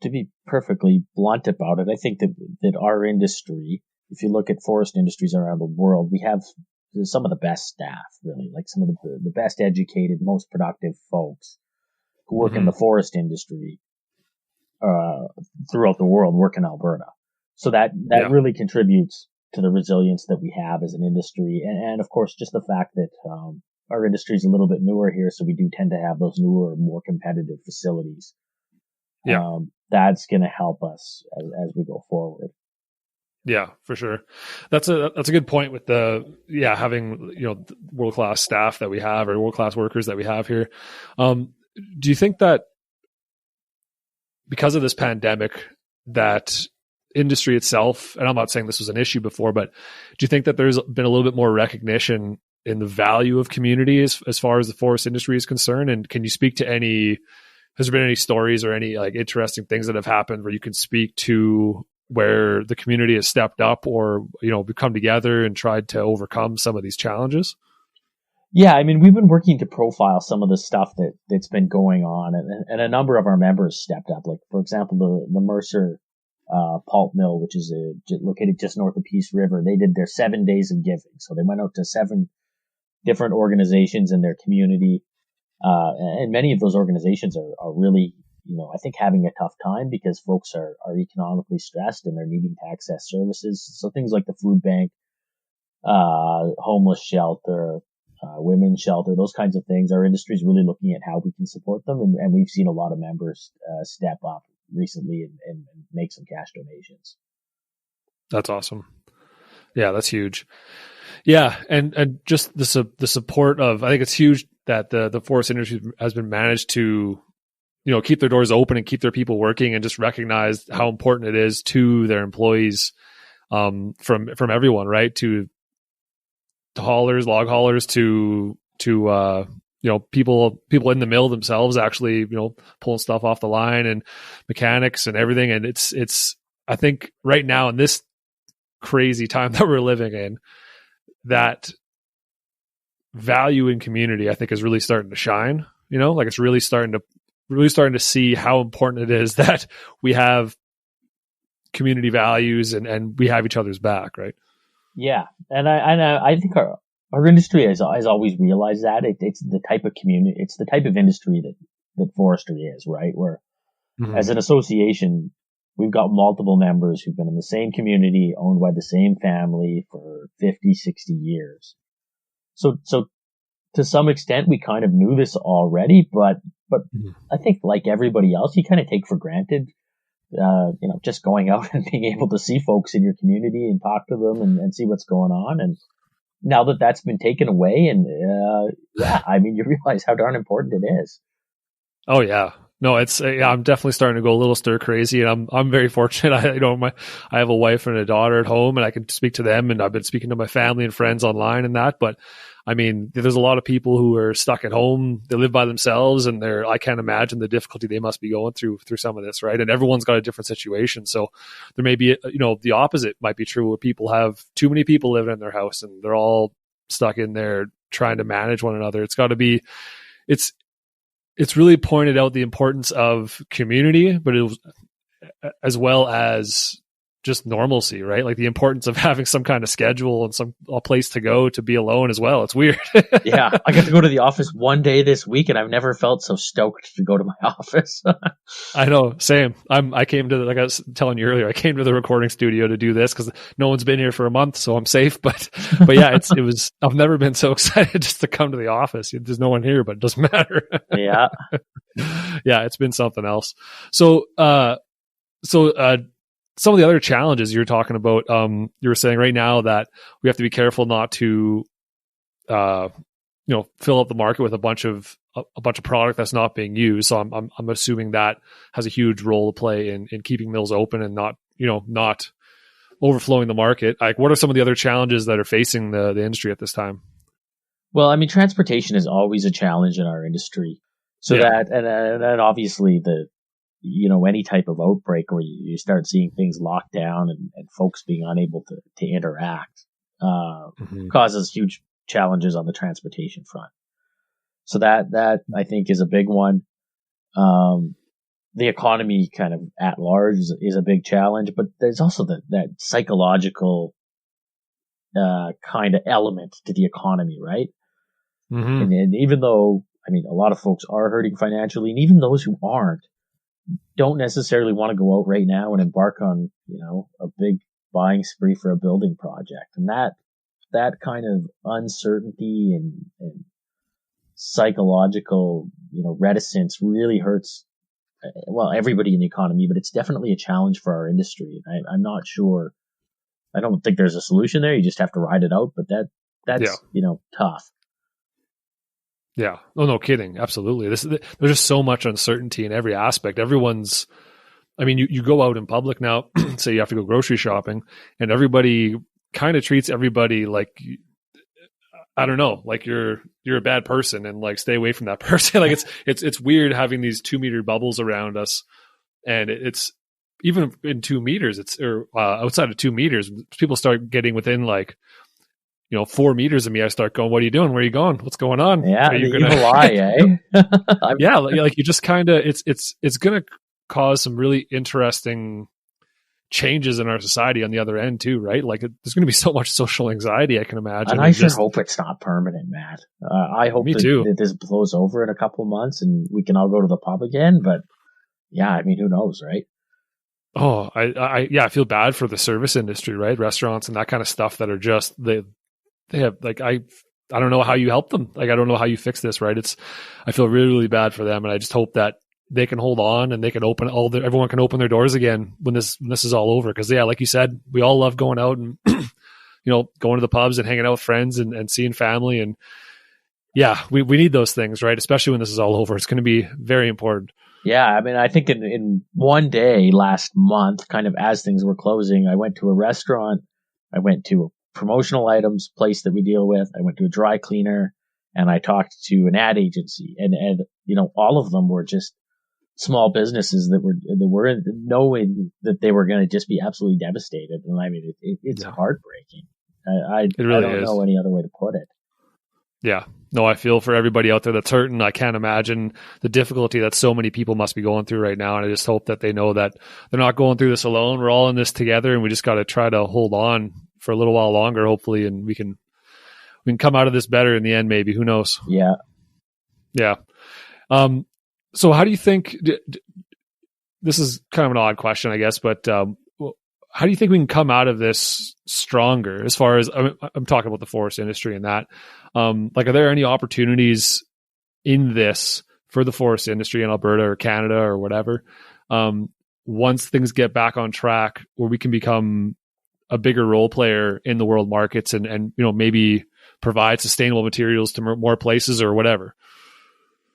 to be perfectly blunt about it, I think that our industry, if you look at forest industries around the world, we have some of the best staff, really, like some of the best educated, most productive folks who work in the forest industry throughout the world work in Alberta. So that really contributes to the resilience that we have as an industry. And of course, just the fact that our industry is a little bit newer here, so we do tend to have those newer, more competitive facilities. Yeah. That's going to help us as we go forward. Yeah, for sure. That's a good point with having, world-class staff that we have, or world-class workers that we have here. Do you think that because of this pandemic, that industry itself, and I'm not saying this was an issue before, but do you think that there's been a little bit more recognition in the value of community as far as the forest industry is concerned? And can you speak to has there been any stories or any like interesting things that have happened where you can speak to where the community has stepped up or, we've come together and tried to overcome some of these challenges? Yeah, I mean, we've been working to profile some of the stuff that's been going on, and a number of our members stepped up. Like, for example, the Mercer pulp mill, which is located just north of Peace River, they did their 7 days of giving. So they went out to 7 different organizations in their community, and many of those organizations are really, I think having a tough time because folks are economically stressed and they're needing to access services. So things like the food bank, homeless shelter, women's shelter, those kinds of things. Our industry is really looking at how we can support them, and we've seen a lot of members step up recently and make some cash donations. That's awesome. Yeah, that's huge. Yeah, and just the support of, I think it's huge that the forest industry has been managed to, keep their doors open and keep their people working, and just recognize how important it is to their employees, from everyone, right? To haulers, log haulers, to people in the mill themselves, actually, pulling stuff off the line, and mechanics and everything. And it's I think right now in this crazy time that we're living in, that value in community, I think, is really starting to shine. Like it's really starting to see how important it is that we have community values and we have each other's back, right? Yeah, and I think our industry has always realized that it's the type of community, it's the type of industry that forestry is, right? Where as an association, we've got multiple members who've been in the same community, owned by the same family for 50, 60 years. So to some extent, we kind of knew this already, but I think like everybody else, you kind of take for granted, just going out and being able to see folks in your community and talk to them and see what's going on. And now that that's been taken away, and I mean, you realize how darn important it is. Oh yeah. No, it's I'm definitely starting to go a little stir crazy, and I'm very fortunate. I have a wife and a daughter at home, and I can speak to them, and I've been speaking to my family and friends online and that. But I mean, there's a lot of people who are stuck at home. They live by themselves, and I can't imagine the difficulty they must be going through some of this, right? And everyone's got a different situation, so there may be the opposite might be true, where people have too many people living in their house, and they're all stuck in there trying to manage one another. It's really pointed out the importance of community, but it was, as well as just normalcy, right? Like the importance of having some kind of schedule and a place to go to be alone as well. It's weird. Yeah, I got to go to the office one day this week, and I've never felt so stoked to go to my office. I know, same. I came to like I was telling you earlier, I came to the recording studio to do this because no one's been here for a month, so I'm safe. But yeah, it was. I've never been so excited just to come to the office. There's no one here, but it doesn't matter. Yeah, yeah, it's been something else. So some of the other challenges you're talking about, you were saying right now that we have to be careful not to, fill up the market with a bunch of product that's not being used. So I'm assuming that has a huge role to play in keeping mills open and not overflowing the market. Like, what are some of the other challenges that are facing the industry at this time? Well, I mean, transportation is always a challenge in our industry. So that, and obviously any type of outbreak where you start seeing things locked down and folks being unable to interact, causes huge challenges on the transportation front. So that I think is a big one. The economy kind of at large is a big challenge, but there's also that psychological, kind of element to the economy, right? Mm-hmm. And even though, I mean, a lot of folks are hurting financially, and even those who aren't, don't necessarily want to go out right now and embark on, a big buying spree for a building project. And that kind of uncertainty and psychological, reticence really hurts, everybody in the economy, but it's definitely a challenge for our industry. I'm not sure. I don't think there's a solution there. You just have to ride it out, but that's tough. Yeah. Oh, no kidding. Absolutely. There's just so much uncertainty in every aspect. You go out in public now, say you have to go grocery shopping, and everybody kind of treats everybody like, I don't know, like you're a bad person and like stay away from that person. Like it's weird having these 2 meter bubbles around us. And it's even in 2 meters, outside of 2 meters, people start getting within like, 4 meters of me. I start going, what are you doing? Where are you going? What's going on? Yeah. Are you gonna lie, eh? Yeah. Like you just kind of, it's going to cause some really interesting changes in our society on the other end too, right? Like there's going to be so much social anxiety, I can imagine. And I sure hope it's not permanent, Matt. I hope that this blows over in a couple of months and we can all go to the pub again. But yeah, I mean, who knows, right? Oh, I feel bad for the service industry, right? Restaurants and that kind of stuff that are just, they have like, I don't know how you help them. Like, I don't know how you fix this, right? I feel really, really bad for them. And I just hope that they can hold on and they can everyone can open their doors again when this is all over. Cause yeah, like you said, we all love going out and, going to the pubs and hanging out with friends and seeing family. And yeah, we need those things, right? Especially when this is all over. It's going to be very important. Yeah. I mean, I think in one day last month, kind of as things were closing, I went to a restaurant, I went to a promotional items place that we deal with, I went to a dry cleaner, and I talked to an ad agency, and all of them were just small businesses that were knowing that they were going to just be absolutely devastated. And I mean, it's heartbreaking. I don't know any other way to put it. Yeah. No, I feel for everybody out there that's hurting. I can't imagine the difficulty that so many people must be going through right now. And I just hope that they know that they're not going through this alone. We're all in this together, and we just got to try to hold on for a little while longer, hopefully, and we can come out of this better in the end, maybe. Who knows? Yeah. Yeah. So how do you think, this is kind of an odd question, I guess, but how do you think we can come out of this stronger as far as, I'm talking about the forest industry and that, are there any opportunities in this for the forest industry in Alberta or Canada or whatever, once things get back on track where we can become a bigger role player in the world markets and maybe provide sustainable materials to more places or whatever?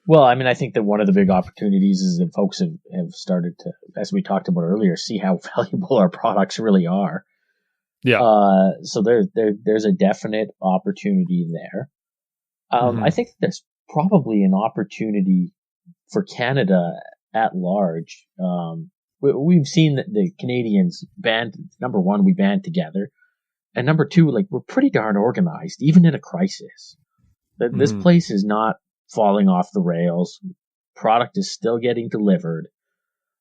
Well, I mean, I think that one of the big opportunities is that folks have started to, as we talked about earlier, see how valuable our products really are. Yeah. So there's a definite opportunity there. I think there's probably an opportunity for Canada at large. We've seen that the Canadians number one, we band together. And number two, like, we're pretty darn organized, even in a crisis. This place is not falling off the rails. Product is still getting delivered.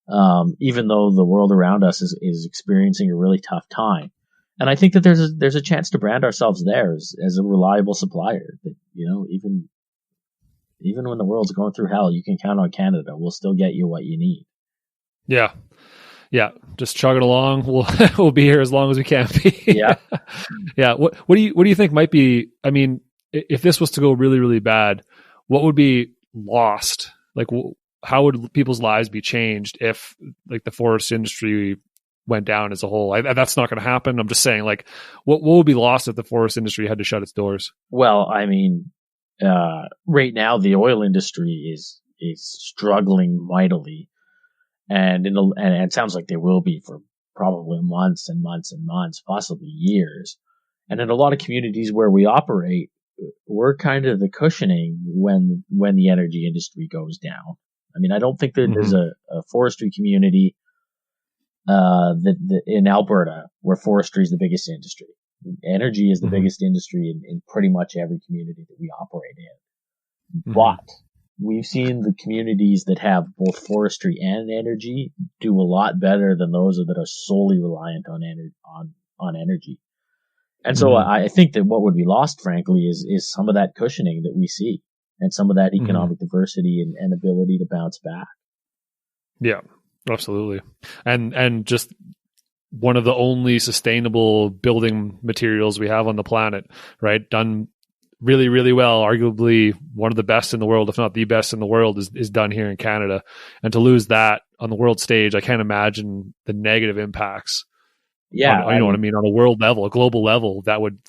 even though the world around us is experiencing a really tough time. And I think that there's a chance to brand ourselves there as a reliable supplier. That, even when the world's going through hell, you can count on Canada. We'll still get you what you need. Yeah. Yeah. Just chug it along. We'll be here as long as we can be. Yeah. Yeah. What do you think might be, I mean, if this was to go really, really bad, what would be lost? Like, how would people's lives be changed if like the forest industry went down as a whole? That's not going to happen. I'm just saying, like, what would be lost if the forest industry had to shut its doors? Well, I mean, right now the oil industry is struggling mightily, and it sounds like they will be for probably months and months and months, possibly years. And in a lot of communities where we operate, we're kind of the cushioning when the energy industry goes down. I mean, I don't think that there's a forestry community that in Alberta where forestry is the biggest industry. Energy is the biggest industry in pretty much every community that we operate in. But we've seen the communities that have both forestry and energy do a lot better than those that are solely reliant on energy. And so I think that what would be lost, frankly, is some of that cushioning that we see and some of that economic diversity and ability to bounce back. Yeah, absolutely. And just one of the only sustainable building materials we have on the planet, right? Done really, really well, arguably one of the best in the world, if not the best in the world, is done here in Canada. And to lose that on the world stage, I can't imagine the negative impacts. Yeah. You know what I mean? On a world level, a global level, that would,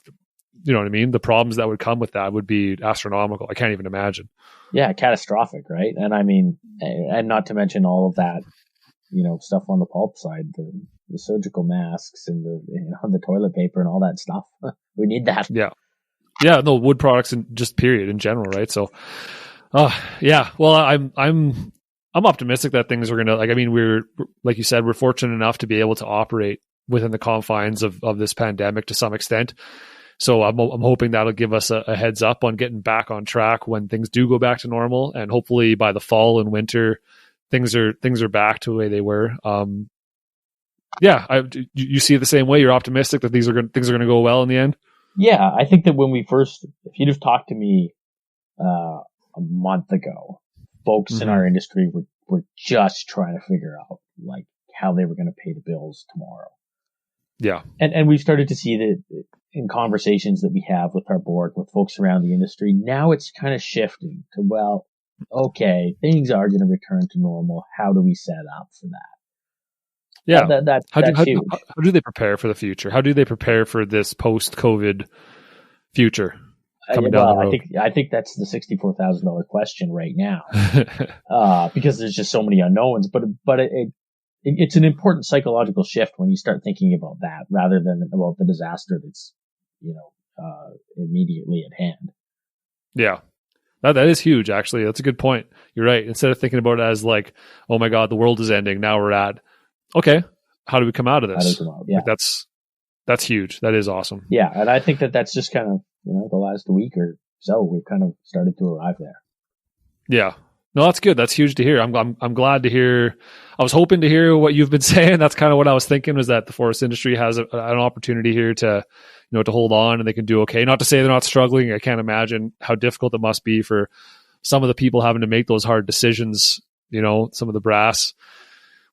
you know what I mean? The problems that would come with that would be astronomical. I can't even imagine. Yeah, catastrophic, right? And I mean, and not to mention all of that, stuff on the pulp side, the surgical masks and the toilet paper and all that stuff. We need that. Yeah. Yeah, no, wood products and just period in general, right? So, yeah. Well, I'm optimistic that things are gonna, like, I mean, we're, like you said, we're fortunate enough to be able to operate within the confines of this pandemic to some extent. So I'm hoping that'll give us a heads up on getting back on track when things do go back to normal, and hopefully by the fall and winter, things are back to the way they were. Yeah, you see it the same way. You're optimistic that things are going to go well in the end. Yeah, I think that if you'd have talked to me a month ago, folks in our industry were just trying to figure out like how they were going to pay the bills tomorrow. Yeah, and we've started to see that in conversations that we have with our board, with folks around the industry. Now it's kind of shifting to, well, okay, things are going to return to normal. How do we set up for that? Yeah. That's huge. How do they prepare for the future? How do they prepare for this post-COVID future coming down the road? I think that's the $64,000 question right now, because there's just so many unknowns. But it's an important psychological shift when you start thinking about that rather than about the disaster that's immediately at hand. Yeah. That is huge, actually. That's a good point. You're right. Instead of thinking about it as like, oh my God, the world is ending, now we're at, okay, how do we come out of this? Yeah. Like that's huge. That is awesome. Yeah, and I think that's just kind of, the last week or so, we've kind of started to arrive there. Yeah. No, that's good. That's huge to hear. I'm glad to hear. I was hoping to hear what you've been saying. That's kind of what I was thinking, was that the forest industry has an opportunity here to, to hold on, and they can do okay. Not to say they're not struggling. I can't imagine how difficult it must be for some of the people having to make those hard decisions. Some of the brass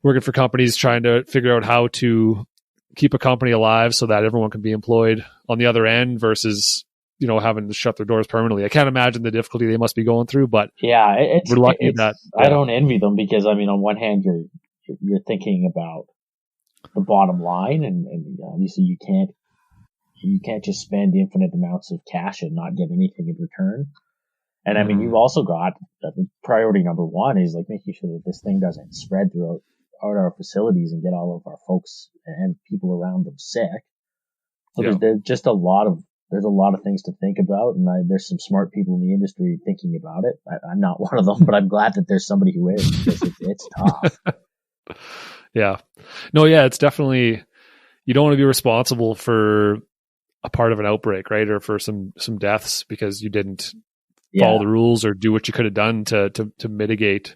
working for companies trying to figure out how to keep a company alive so that everyone can be employed on the other end versus, having to shut their doors permanently. I can't imagine the difficulty they must be going through, but yeah, we're lucky that. Yeah. I don't envy them because, I mean, on one hand, you're thinking about the bottom line, and obviously you can't just spend infinite amounts of cash and not get anything in return. And I mean, you've also got, priority number one is like making sure that this thing doesn't spread throughout our facilities and get all of our folks and people around them sick. So there's just a lot of things to think about, and there's some smart people in the industry thinking about it. I'm not one of them, but I'm glad that there's somebody who is, because it's tough. Yeah. No, yeah, it's definitely, you don't want to be responsible for a part of an outbreak, right? Or for some deaths because you didn't follow the rules or do what you could have done to mitigate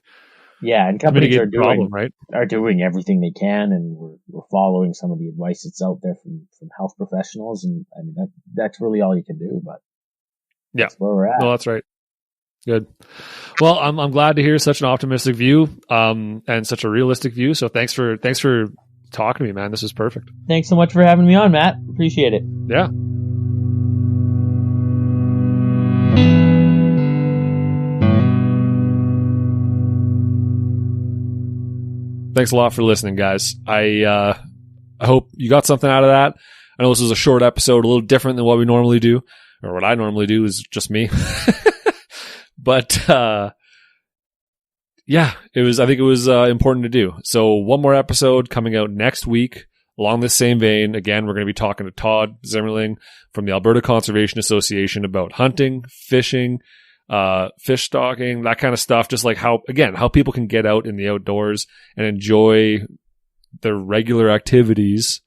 Yeah, and companies mitigate the problem, right? are doing everything they can, and we're following some of the advice that's out there from health professionals, and I mean that's really all you can do. But that's where we're at. No, that's right. Good. Well, I'm glad to hear such an optimistic view, and such a realistic view. So thanks for talking to me, man. This is perfect. Thanks so much for having me on, Matt. Appreciate it. Yeah. Thanks a lot for listening, guys. I hope you got something out of that. I know this was a short episode, a little different than what we normally do, or what I normally do is just me. But yeah, I think it was important to do. So one more episode coming out next week along this same vein. Again, we're going to be talking to Todd Zimmerling from the Alberta Conservation Association about hunting, fishing, fish stocking, that kind of stuff. Just like how people can get out in the outdoors and enjoy their regular activities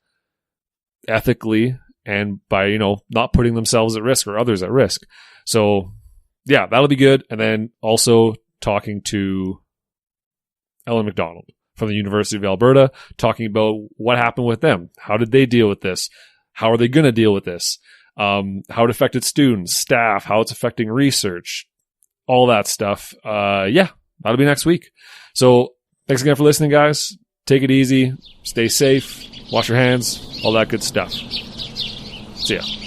ethically and by, not putting themselves at risk or others at risk. So yeah, that'll be good. And then also talking to Ellen McDonald from the University of Alberta, talking about what happened with them. How did they deal with this? How are they going to deal with this? How it affected students, staff, how it's affecting research, all that stuff. Yeah, that'll be next week. So thanks again for listening, guys. Take it easy. Stay safe. Wash your hands. All that good stuff. See ya.